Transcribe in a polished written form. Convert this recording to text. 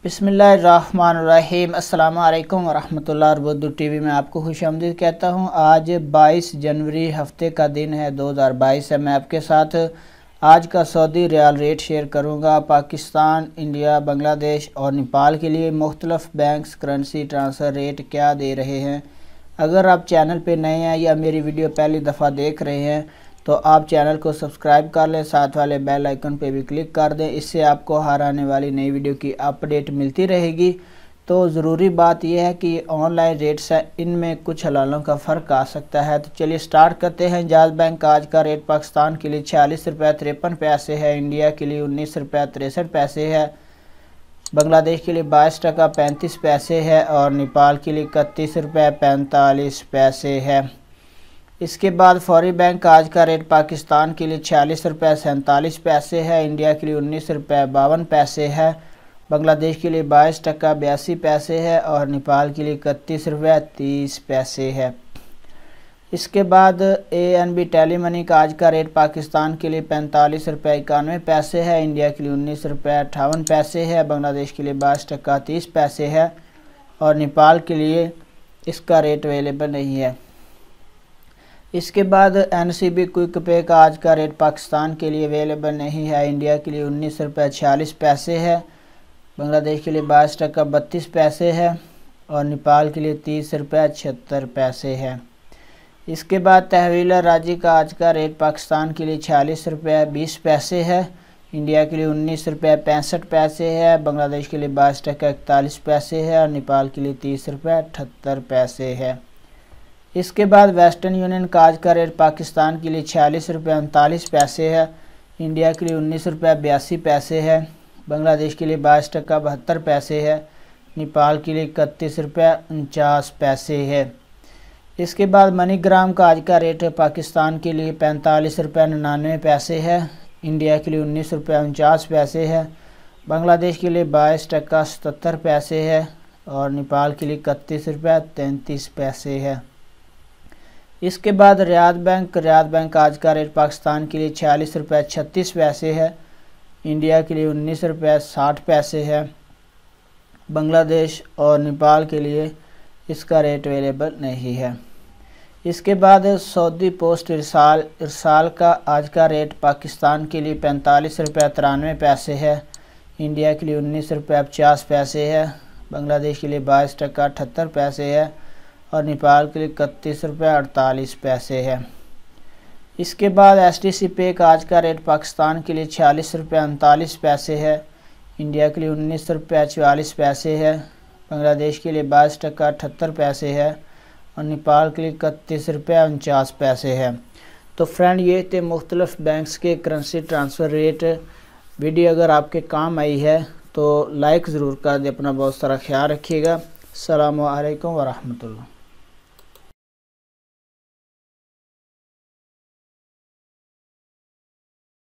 बिस्मिल्लाहिर्रहमानिर्रहीम। अस्सलामु अलैकुम वरहमतुल्लाहि वबरकातुहू। टीवी में आपको खुशामदीद कहता हूँ। आज 22 जनवरी हफ्ते का दिन है, 2022 है। मैं आपके साथ आज का सऊदी रियाल रेट शेयर करूँगा। पाकिस्तान, इंडिया, बांग्लादेश और नेपाल के लिए मुख्तलिफ बैंक्स करेंसी ट्रांसफ़र रेट क्या दे रहे हैं। अगर आप चैनल पे नए हैं या मेरी वीडियो पहली दफ़ा देख रहे हैं तो आप चैनल को सब्सक्राइब कर लें, साथ वाले बेल आइकन पे भी क्लिक कर दें। इससे आपको हर आने वाली नई वीडियो की अपडेट मिलती रहेगी। तो ज़रूरी बात यह है कि ऑनलाइन रेट्स हैं, इनमें कुछ हलालों का फ़र्क आ सकता है। तो चलिए स्टार्ट करते हैं। जाज बैंक आज का रेट पाकिस्तान के लिए 46 रुपये 53 पैसे है, इंडिया के लिए 19 रुपये 63 पैसे है, बांग्लादेश के लिए 22 टका 35 पैसे है और नेपाल के लिए 31 रुपये 45 पैसे है। इसके बाद फौरी बैंक आज का रेट पाकिस्तान के लिए 46 रुपये 47 पैसे है, इंडिया के लिए 19 रुपये 52 पैसे है, बांग्लादेश के लिए 22 टका 82 पैसे है और नेपाल के लिए 31 रुपये 30 पैसे है। इसके बाद ANB टेली मनी का आज का रेट पाकिस्तान के लिए 45 रुपये 91 पैसे है, इंडिया के लिए 19 रुपये 58 पैसे है, बांग्लादेश के लिए 22 टका 30 पैसे है और नेपाल के लिए इसका रेट अवेलेबल नहीं है। इसके बाद NCB क्विक पे का आज का रेट पाकिस्तान के लिए अवेलेबल नहीं है, इंडिया के लिए 19 रुपये 46 पैसे है, बांग्लादेश के लिए 22 टका 32 पैसे है और नेपाल के लिए 30 रुपये 76 पैसे है। इसके बाद तहवीला राजी का आज का रेट पाकिस्तान के लिए 46 रुपये 20 पैसे है, इंडिया के लिए 19 रुपये 65 पैसे है, बांग्लादेश के लिए 22 टका 41 पैसे है और नेपाल के लिए 30 रुपये 78 पैसे है। इसके बाद वेस्टर्न यूनियन का आज का रेट पाकिस्तान के लिए 46 रुपये 39 पैसे है, इंडिया के लिए 19 रुपये 82 पैसे है, बांग्लादेश के लिए 22 टका 72 पैसे है, नेपाल के लिए 31 रुपये 49 पैसे है। इसके बाद मनीग्राम का आज का रेट पाकिस्तान के लिए 45 रुपये 99 पैसे है, इंडिया के लिए 19 रुपये 49 पैसे है, बांग्लादेश के लिए 22 टका 77 पैसे है और नेपाल के लिए 31 रुपये 33 पैसे है। इसके बाद रियाद बैंक आज का रेट पाकिस्तान के लिए 46 रुपये 36 पैसे है, इंडिया के लिए 19 रुपये 60 पैसे है, बांग्लादेश और नेपाल के लिए इसका रेट अवेलेबल नहीं है। इसके बाद सऊदी पोस्ट इरसाल का आज का रेट पाकिस्तान के लिए 45 रुपये 93 पैसे है, इंडिया के लिए 19 रुपये 50 पैसे है, बांग्लादेश के लिए 22 टका 78 पैसे है और नेपाल के लिए 31 रुपये 48 पैसे है। इसके बाद STC पे का आज का रेट पाकिस्तान के लिए 46 रुपये 39 पैसे है, इंडिया के लिए 19 रुपये 44 पैसे है, बांग्लादेश के लिए 22 टका 78 पैसे है और नेपाल के लिए 31 रुपये 49 पैसे है। तो फ्रेंड, ये थे मुख्तलिफ बैंक्स के करेंसी ट्रांसफ़र रेट। वीडियो अगर आपके काम आई है तो लाइक ज़रूर कर दें। अपना बहुत सारा ख्याल रखिएगा। अस्सलामु अलैकुम वरहमतुल्लाह।